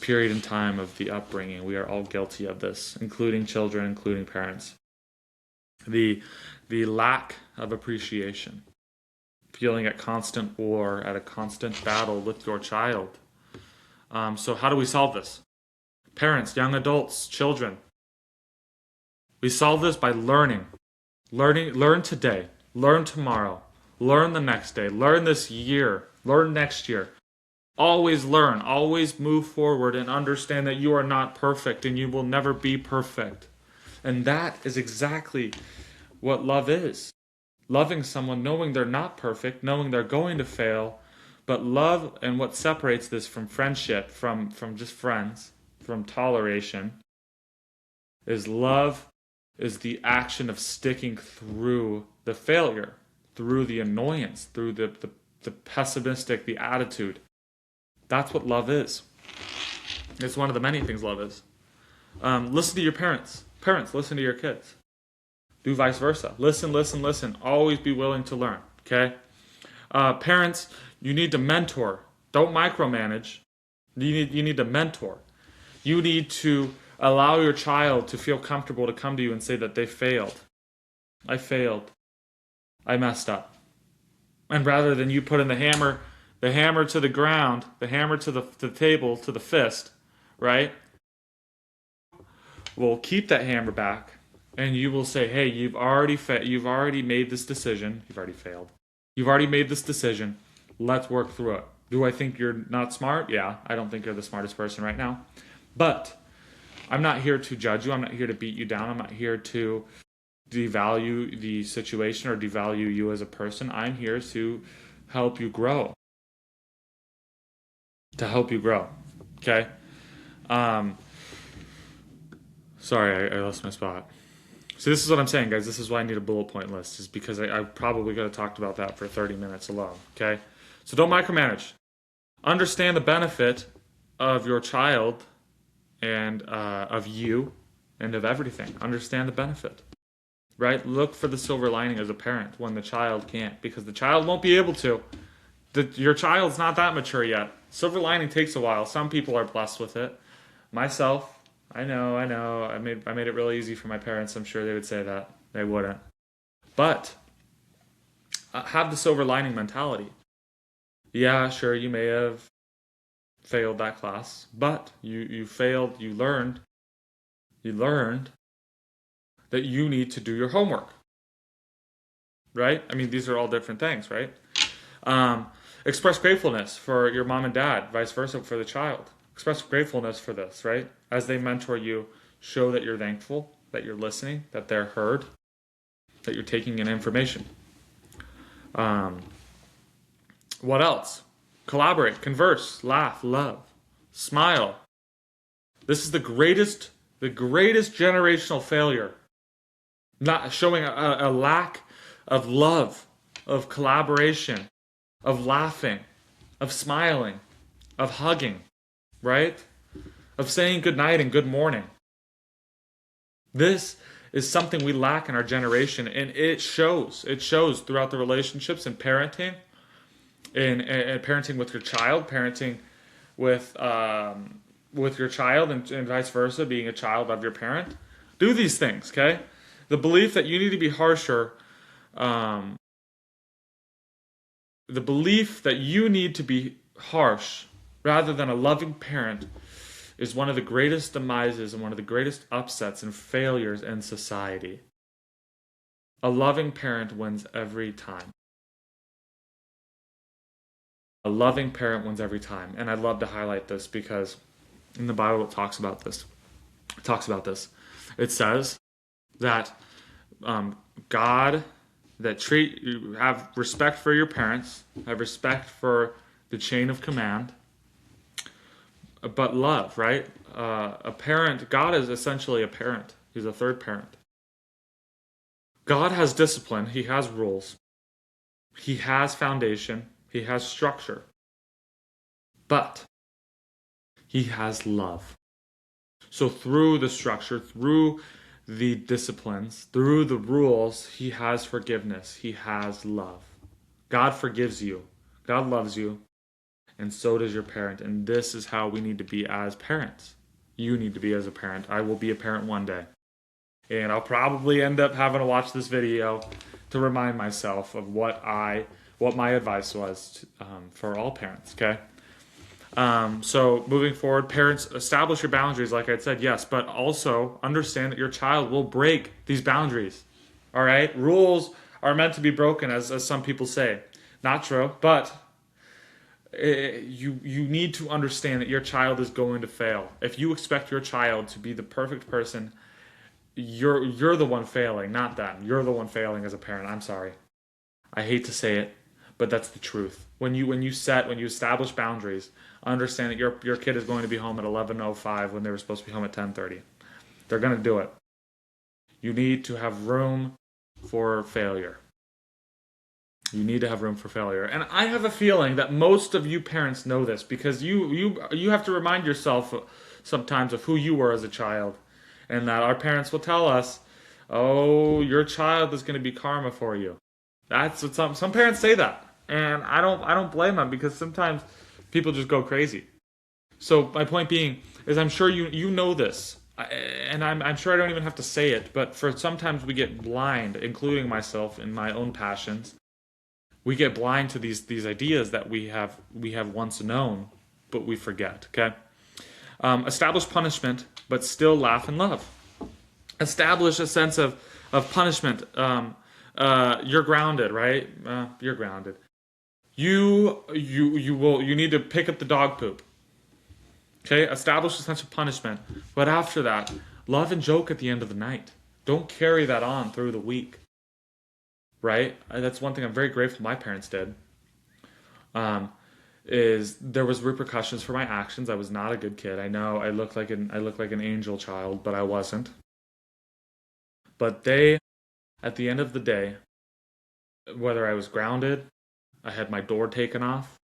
period in time of the upbringing. We are all guilty of this, including children, including parents. The lack of appreciation, feeling at constant war, at a constant battle with your child. So how do we solve this? Parents, young adults, children. We solve this by learning. Learn today. Learn tomorrow. Learn the next day. Learn this year. Learn next year. Always learn. Always move forward and understand that you are not perfect and you will never be perfect. And that is exactly what love is. Loving someone, knowing they're not perfect, knowing they're going to fail, but love, and what separates this from friendship, from just friends, from toleration, is love is the action of sticking through the failure, through the annoyance, through the pessimistic, the attitude. That's what love is. It's one of the many things love is. Listen to your parents. Parents, listen to your kids. Do vice versa. Listen. Always be willing to learn, okay? Parents, you need to mentor. Don't micromanage. You need to mentor. You need to allow your child to feel comfortable to come to you and say that they failed. I failed. I messed up. And rather than you putting the hammer to the ground, the hammer to the table, to the fist, right? Well, keep that hammer back, and you will say, "Hey, you've already made this decision. You've already failed. You've already made this decision. Let's work through it. Do I think you're not smart? Yeah, I don't think you're the smartest person right now. But I'm not here to judge you. I'm not here to beat you down. I'm not here to devalue the situation or devalue you as a person. I'm here to help you grow. Okay? Sorry, I lost my spot. So this is what I'm saying, guys. This is why I need a bullet point list, is because I probably could have talked about that for 30 minutes alone, okay? So don't micromanage. Understand the benefit of your child and of you and of everything. Understand the benefit, right? Look for the silver lining as a parent when the child can't, because the child won't be able to. Your child's not that mature yet. Silver lining takes a while. Some people are blessed with it. Myself, I know. I made it really easy for my parents. I'm sure they would say that. They wouldn't. But have the silver lining mentality. Yeah, sure, you may have failed that class, but you failed, you learned that you need to do your homework. Right? I mean, these are all different things, right? Express gratefulness for your mom and dad, vice versa for the child. Express gratefulness for this, right? As they mentor you, show that you're thankful, that you're listening, that they're heard, that you're taking in information. What else? Collaborate, converse, laugh, love, smile. This is the greatest generational failure not showing a lack of love, of collaboration, of laughing, of smiling, of hugging, right? Of saying good night and good morning. This is something we lack in our generation, and it shows. It shows throughout the relationships and parenting, in parenting with your child, parenting with your child, and vice versa, being a child of your parent. Do these things, okay? The belief that you need to be harsher, um, the belief that you need to be harsh rather than a loving parent is one of the greatest demises and one of the greatest upsets and failures in society. A loving parent wins every time. A loving parent wins every time. And I'd love to highlight this because in the Bible it talks about this. It says that God, that you have respect for your parents, have respect for the chain of command, but love, right? A parent, God is essentially a parent. He's a third parent. God has discipline. He has rules. He has foundation. He has structure. But he has love. So through the structure, through the disciplines, through the rules, he has forgiveness. He has love. God forgives you. God loves you. And so does your parent. And this is how we need to be as parents. You need to be as a parent. I will be a parent one day. And I'll probably end up having to watch this video to remind myself of what my advice was for all parents, okay? So moving forward, parents, establish your boundaries, like I said, yes, but also understand that your child will break these boundaries, all right? Rules are meant to be broken, as some people say. Not true, but you need to understand that your child is going to fail. If you expect your child to be the perfect person, you're the one failing, not them. You're the one failing as a parent. I'm sorry. I hate to say it, but that's the truth. When you establish boundaries, understand that your kid is going to be home at 11:05 when they were supposed to be home at 10:30. They're going to do it. You need to have room for failure. You need to have room for failure. And I have a feeling that most of you parents know this because you have to remind yourself sometimes of who you were as a child. And that our parents will tell us, "Oh, your child is going to be karma for you." That's what some parents say that. And I don't blame them because sometimes people just go crazy. So my point being is I'm sure you know this. And I'm sure I don't even have to say it, but for sometimes we get blind, including myself in my own passions. We get blind to these ideas that we have once known, but we forget. Okay, establish punishment, but still laugh and love. Establish a sense of punishment. You're grounded, right? You're grounded. You need to pick up the dog poop. Okay, establish a sense of punishment, but after that, love and joke at the end of the night. Don't carry that on through the week. Right? That's one thing I'm very grateful my parents did. Is there was repercussions for my actions. I was not a good kid. I know I looked like an angel child, but I wasn't. But they, at the end of the day, whether I was grounded, I had my door taken off,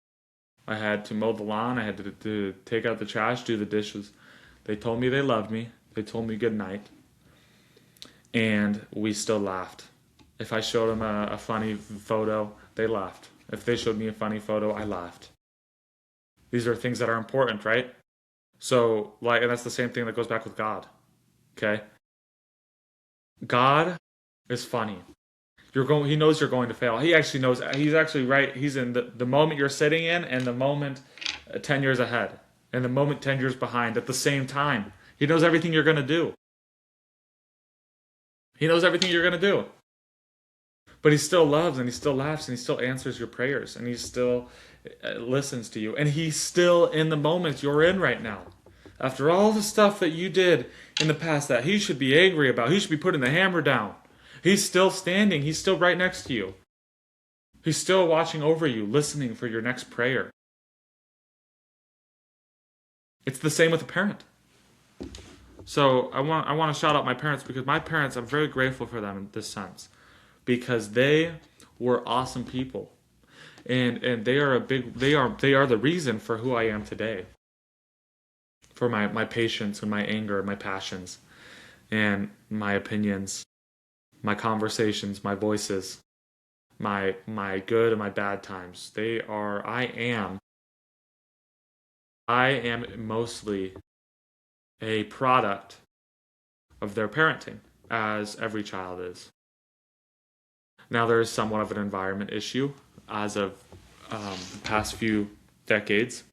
I had to mow the lawn, I had to take out the trash, do the dishes. They told me they loved me. They told me good night. And we still laughed. If I showed them a funny photo, they laughed. If they showed me a funny photo, I laughed. These are things that are important, right? So, and that's the same thing that goes back with God. Okay? God is funny. He knows you're going to fail. He actually knows. He's actually right. He's in the moment you're sitting in and the moment 10 years ahead. And the moment 10 years behind at the same time. He knows everything you're going to do. He knows everything you're going to do. But he still loves and he still laughs and he still answers your prayers and he still listens to you. And he's still in the moment you're in right now. After all the stuff that you did in the past that he should be angry about, he should be putting the hammer down. He's still standing. He's still right next to you. He's still watching over you, listening for your next prayer. It's the same with a parent. So I want to shout out my parents, because my parents, I'm very grateful for them in this sense, because they were awesome people, and they are the reason for who I am today, for my patience and my anger, my passions, and my opinions, my conversations, my voices, my good and my bad times. I am mostly a product of their parenting, as every child is. Now, there is somewhat of an environment issue as of the past few decades,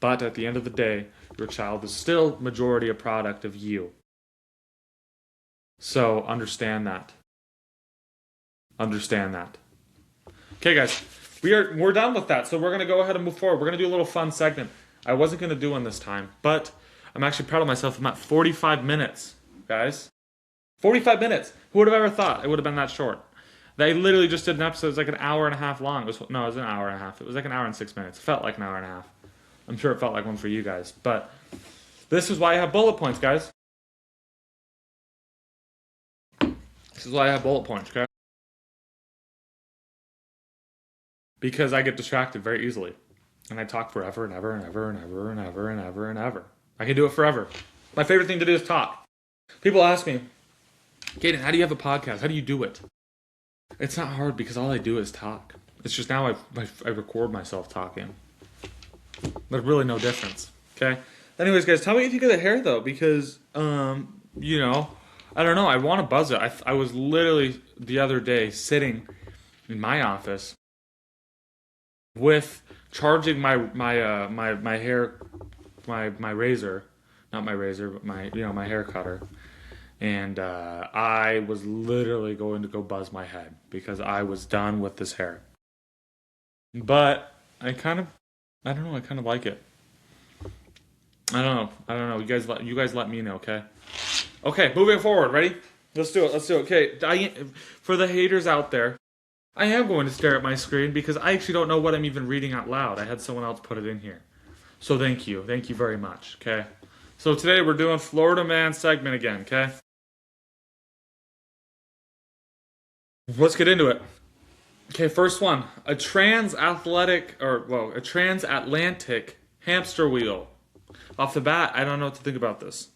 but at the end of the day, your child is still majority a product of you. So understand that. Understand that. Okay, guys, we're done with that. So we're gonna go ahead and move forward. We're gonna do a little fun segment. I wasn't gonna do one this time, but I'm actually proud of myself. I'm at 45 minutes, guys. 45 minutes. Who would have ever thought it would have been that short? They literally just did an episode. It was like an hour and a half long. It was an hour and a half. It was like an hour and 6 minutes. It felt like an hour and a half. I'm sure it felt like one for you guys. But this is why I have bullet points, guys. This is why I have bullet points, okay? Because I get distracted very easily. And I talk forever and ever and ever and ever and ever and ever and ever. I can do it forever. My favorite thing to do is talk. People ask me, Cayden, how do you have a podcast? How do you do it? It's not hard, because all I do is talk. It's just now I record myself talking. There's really no difference. Okay? Anyways, guys, tell me what you think of the hair, though, because, I don't know. I want to buzz it. I was literally the other day sitting in my office with charging my hair, my razor, not my razor, but my hair cutter. And I was literally going to go buzz my head because I was done with this hair. But I don't know. I kind of like it. I don't know. You guys let me know, okay? Okay, moving forward. Ready? Let's do it. Okay, for the haters out there, I am going to stare at my screen because I actually don't know what I'm even reading out loud. I had someone else put it in here. So thank you. Thank you very much, okay? So today we're doing Florida Man segment again, okay? Let's get into it. Okay, first one. A transatlantic hamster wheel. Off the bat, I don't know what to think about this.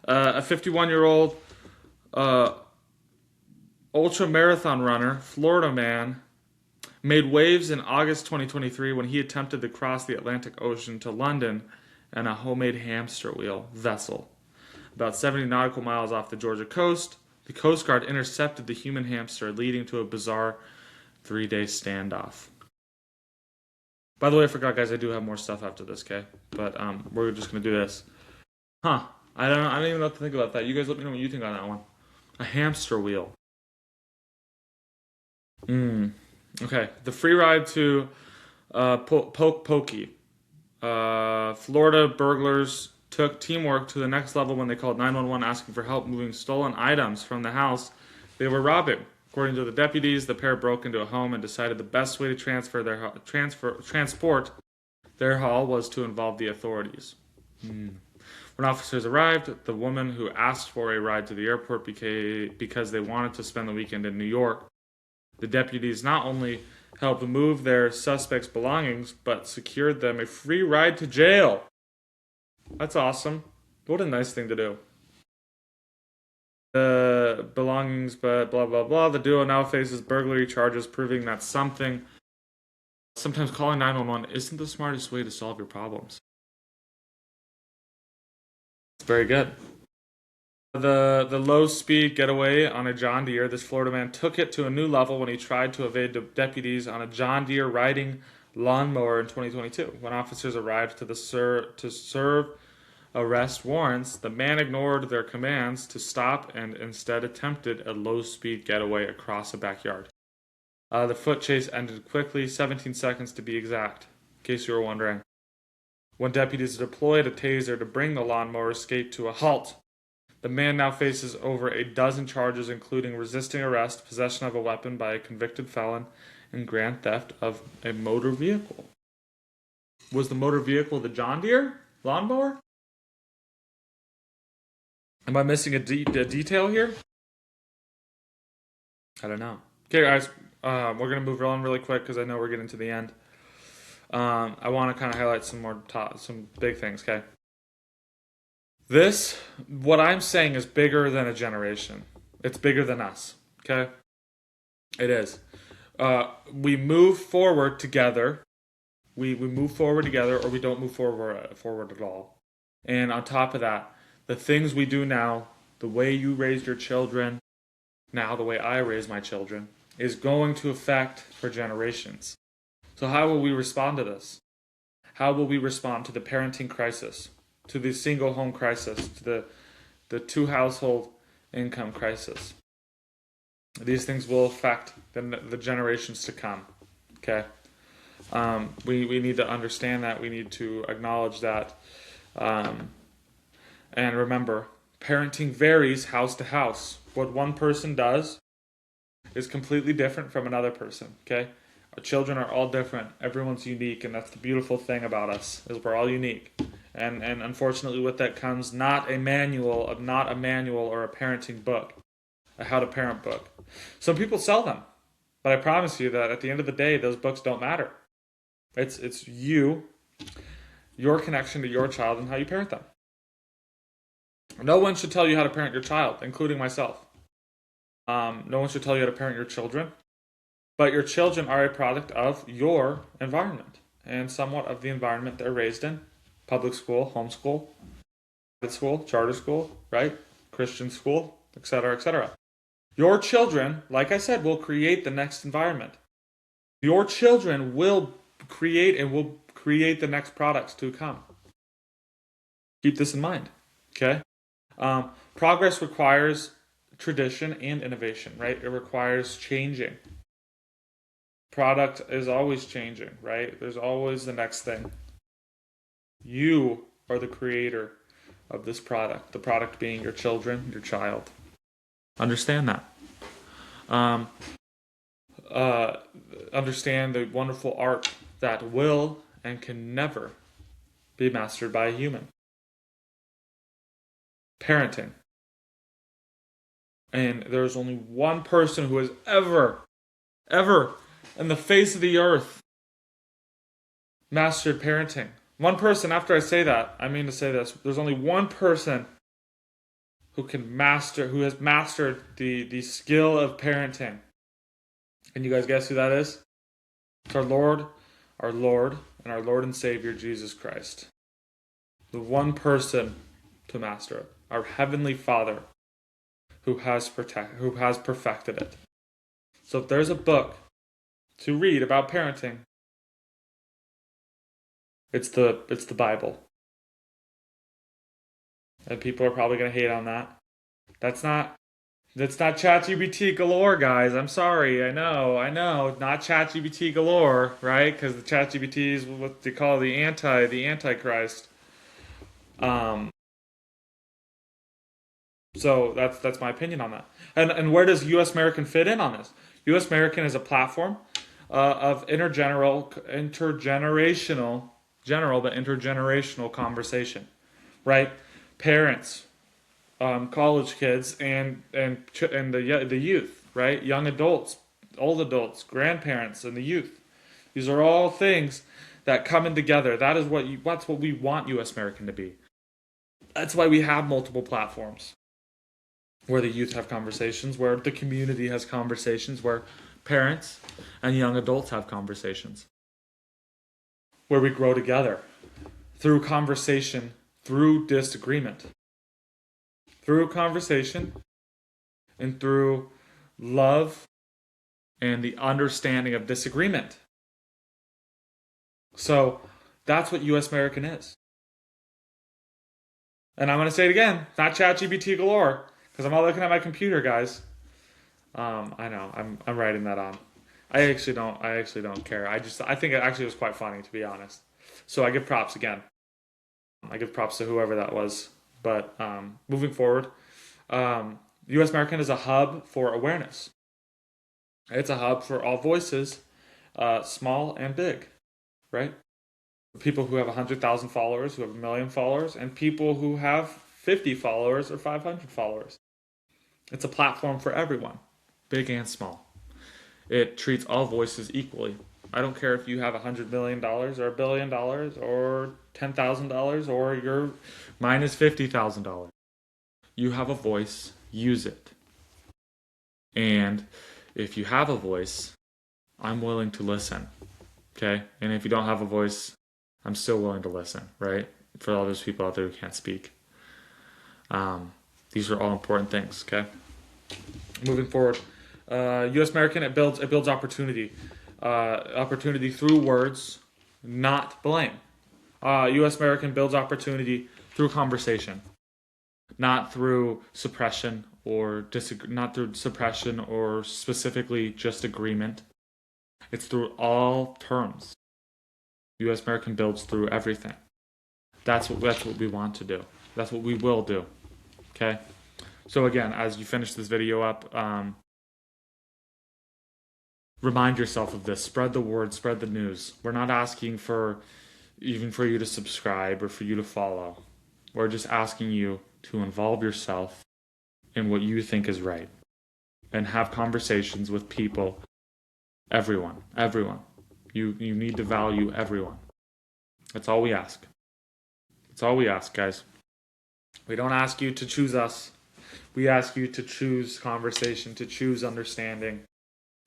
A 51-year-old ultra marathon runner, Florida man, made waves in August 2023 when he attempted to cross the Atlantic Ocean to London in a homemade hamster wheel vessel. About 70 nautical miles off the Georgia coast, the Coast Guard intercepted the human hamster, leading to a bizarre 3-day standoff. By the way, I forgot, guys, I do have more stuff after this, okay? But we're just going to do this. Huh. I don't even know what to think about that. You guys let me know what you think on that one. A hamster wheel. Okay. The free ride to Pokey. Florida burglars took teamwork to the next level when they called 911 asking for help moving stolen items from the house they were robbing. According to the deputies, the pair broke into a home and decided the best way to transport their haul was to involve the authorities. When officers arrived, the woman who asked for a ride to the airport because they wanted to spend the weekend in New York. The deputies not only helped move their suspects' belongings, but secured them a free ride to jail. That's awesome. What a nice thing to do. The belongings, but blah, blah, blah. The duo now faces burglary charges, proving that sometimes calling 911 isn't the smartest way to solve your problems. It's very good. The low-speed getaway on a John Deere, this Florida man took it to a new level when he tried to evade the deputies on a John Deere riding lawnmower in 2022. When officers arrived to serve arrest warrants, the man ignored their commands to stop and instead attempted a low-speed getaway across a backyard. The foot chase ended quickly, 17 seconds to be exact, in case you were wondering. When deputies deployed a taser to bring the lawnmower escape to a halt, the man now faces over a dozen charges, including resisting arrest, possession of a weapon by a convicted felon, and grand theft of a motor vehicle. Was the motor vehicle the John Deere lawnmower? Am I missing a detail here? I don't know. Okay, guys, we're gonna move on really quick because I know we're getting to the end. I want to kind of highlight some big things. Okay, what I'm saying is bigger than a generation. It's bigger than us. Okay, it is. We move forward together. We move forward together, or we don't move forward at all. And on top of that, the things we do now, the way you raised your children, now the way I raise my children, is going to affect for generations. So how will we respond to this? How will we respond to the parenting crisis, to the single home crisis, to the two household income crisis? These things will affect the generations to come. Okay, we need to understand that. We need to acknowledge that, and remember, parenting varies house to house. What one person does is completely different from another person. Okay, our children are all different. Everyone's unique, and that's the beautiful thing about us is we're all unique. And unfortunately, with that comes not a manual or a parenting book, a how to parent book. Some people sell them, but I promise you that at the end of the day, those books don't matter. It's you, your connection to your child, and how you parent them. No one should tell you how to parent your child, including myself. No one should tell you how to parent your children. But your children are a product of your environment and somewhat of the environment they're raised in. Public school, homeschool, private school, charter school, right? Christian school, etc., etc. Your children, like I said, will create the next environment. Your children will create the next products to come. Keep this in mind, okay? Progress requires tradition and innovation, right? It requires changing. Product is always changing, right? There's always the next thing. You are the creator of this product, the product being your children, your child. Understand that. Understand the wonderful art that will and can never be mastered by a human. Parenting. And there's only one person who has ever in the face of the earth mastered parenting. One person, after I say that, I mean to say this, there's only one person who has mastered the skill of parenting. Can you guys guess who that is? It's our Lord, and our Lord and Savior, Jesus Christ. The one person to master it. Our Heavenly Father who has perfected it. So if there's a book to read about parenting, it's the Bible. And people are probably going to hate on that. That's not ChatGPT galore, guys. I'm sorry. I know. Not ChatGPT galore, right? Because the ChatGPT is what they call the Antichrist. So that's my opinion on that. And where does U.S. American fit in on this? U.S. American is a platform of intergenerational conversation, right? Parents, college kids, and the youth, right? Young adults, old adults, grandparents, and the youth. These are all things that come in together. That's what we want U.S. American to be. That's why we have multiple platforms where the youth have conversations, where the community has conversations, where parents and young adults have conversations, where we grow together through conversation, through disagreement, through conversation, and through love and the understanding of disagreement. So that's what U.S. American is. And I'm going to say it again, not ChatGPT galore, because I'm not looking at my computer, guys. I know, I'm writing that on. I actually don't care. I think it actually was quite funny, to be honest. So I give props again. I give props to whoever that was. But moving forward, U.S. American is a hub for awareness. It's a hub for all voices, small and big, right? People who have 100,000 followers, who have 1 million followers, and people who have 50 followers or 500 followers. It's a platform for everyone, big and small. It treats all voices equally. I don't care if you have $100 million or $1 billion or $10,000 or your mine is $50,000. You have a voice, use it. And if you have a voice, I'm willing to listen. Okay? And if you don't have a voice, I'm still willing to listen, right? For all those people out there who can't speak. These are all important things, okay? Moving forward. U.S. American, it builds opportunity. Opportunity through words, not blame. U.S. American builds opportunity through conversation, not through suppression or not through suppression or specifically just agreement. It's through all terms. U.S. American builds through everything. That's what we want to do. That's what we will do. Okay? So again, as you finish this video up, remind yourself of this. Spread the word, spread the news. We're not asking for you to subscribe or for you to follow. We're just asking you to involve yourself in what you think is right and have conversations with people. Everyone. You need to value everyone. That's all we ask. That's all we ask, guys. We don't ask you to choose us. We ask you to choose conversation, to choose understanding,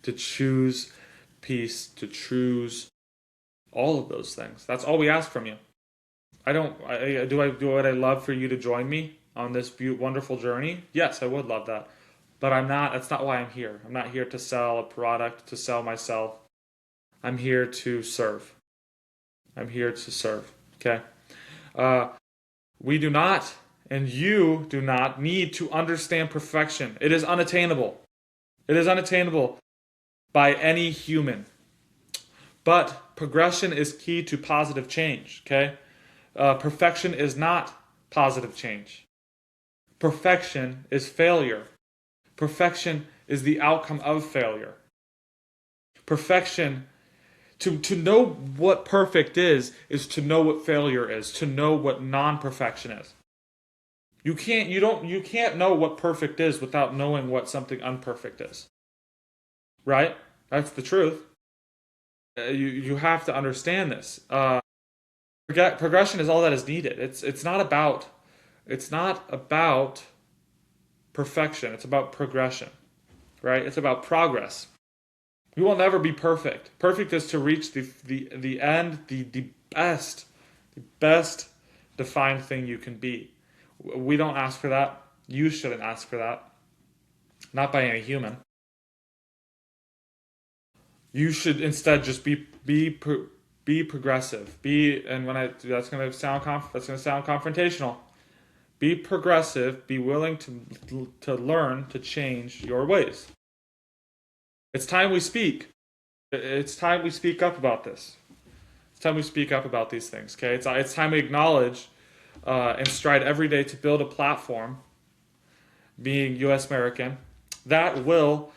to choose peace, to choose all of those things. That's all we ask from you. Do I love for you to join me on this wonderful journey? Yes, I would love that. But I'm not. That's not why I'm here. I'm not here to sell a product, to sell myself. I'm here to serve. I'm here to serve. Okay? We do not, and you do not, need to understand perfection. It is unattainable. It is unattainable by any human. But progression is key to positive change. Okay? Perfection is not positive change. Perfection is failure. Perfection is the outcome of failure. Perfection, to know what perfect is to know what failure is, to know what non-perfection is. You can't know what perfect is without knowing what something unperfect is. Right? That's the truth. You have to understand this. Progression is all that is needed. It's not about perfection. It's about progression, right? It's about progress. We will never be perfect. Perfect is to reach the end, the best defined thing you can be. We don't ask for that. You shouldn't ask for that. Not by any human. You should instead just be progressive. That's going to sound confrontational. Be progressive. Be willing to learn to change your ways. It's time we speak. It's time we speak up about this. It's time we speak up about these things. Okay, it's time we acknowledge and strive every day to build a platform, being U.S. American, that will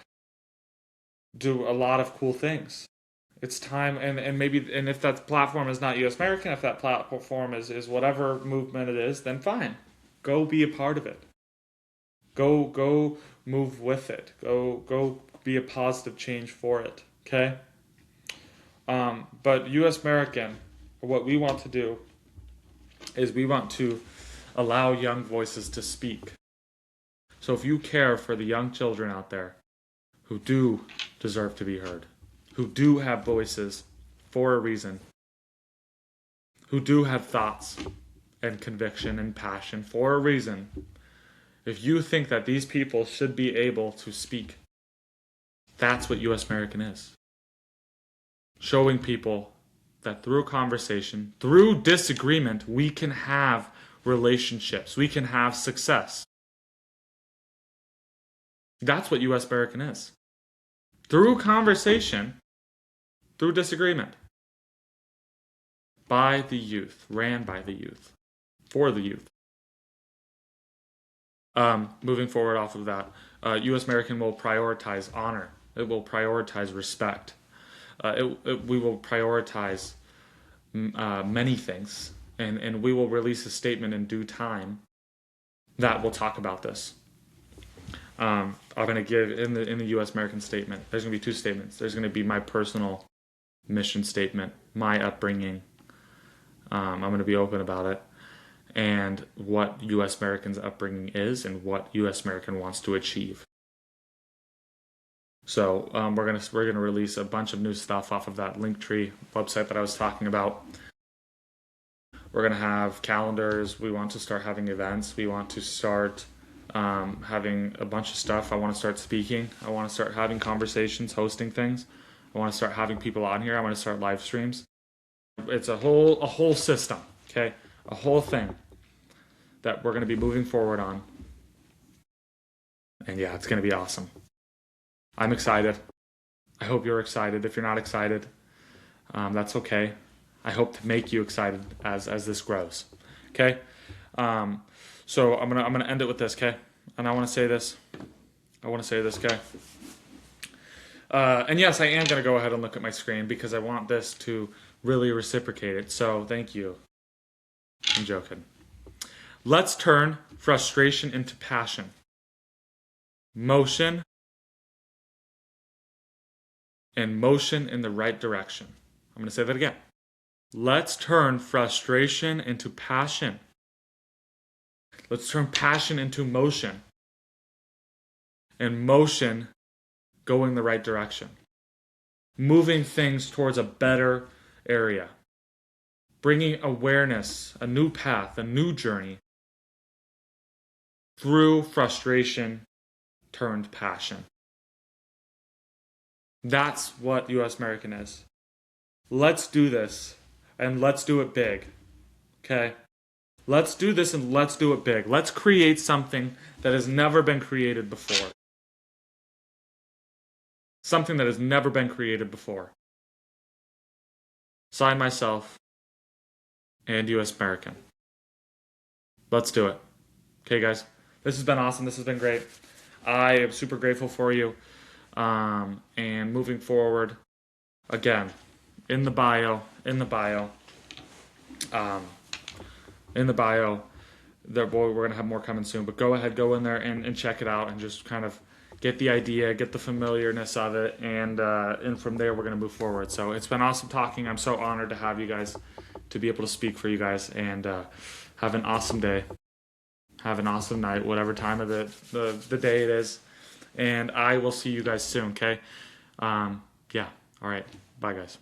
do a lot of cool things. It's time, and if that platform is not U.S. American, if that platform is whatever movement it is, then fine. Go be a part of it. Go move with it. Go be a positive change for it. Okay? But U.S. American, what we want to do is we want to allow young voices to speak. So if you care for the young children out there who do deserve to be heard, who do have voices for a reason, who do have thoughts and conviction and passion for a reason, if you think that these people should be able to speak, that's what U.S. American is. Showing people that through conversation, through disagreement, we can have relationships, we can have success. That's what U.S. American is. Through conversation, through disagreement. By the youth, ran by the youth, for the youth. Moving forward off of that, U.S. American will prioritize honor. It will prioritize respect. We will prioritize many things, and we will release a statement in due time that will talk about this. I'm going to give in the U.S. American statement. There's going to be two statements. There's going to be my personal mission statement, my upbringing. I'm going to be open about it, and what U.S. American's upbringing is, and what U.S. American wants to achieve. So we're gonna release a bunch of new stuff off of that Linktree website that I was talking about. We're gonna have calendars. We want to start having events. We want to start having a bunch of stuff. I want to start speaking. I want to start having conversations, hosting things. I want to start having people on here. I want to start live streams. It's a whole system, okay? A whole thing that we're gonna be moving forward on. And yeah, it's gonna be awesome. I'm excited. I hope you're excited. If you're not excited, that's okay. I hope to make you excited as this grows. Okay. So I'm gonna end it with this. Okay. And I want to say this. Okay. And yes, I am gonna go ahead and look at my screen because I want this to really reciprocate it. So thank you. I'm joking. Let's turn frustration into passion. Motion. And motion in the right direction. I'm going to say that again. Let's turn frustration into passion. Let's turn passion into motion. And motion going the right direction. Moving things towards a better area. Bringing awareness, a new path, a new journey through frustration turned passion. That's what U.S. American is. Let's do this, and let's do it big. Okay? Let's do this, and let's do it big. Let's create something that has never been created before. Something that has never been created before. Sign myself and U.S. American. Let's do it. Okay, guys? This has been awesome. This has been great. I am super grateful for you. And moving forward, again, in the bio, that we're going to have more coming soon, but go ahead, go in there and check it out and just kind of get the idea, get the familiarness of it, and from there we're going to move forward. So it's been awesome talking. I'm so honored to have you guys, to be able to speak for you guys, and have an awesome day. Have an awesome night, whatever time of the day it is. And I will see you guys soon, okay? Yeah. All right. Bye, guys.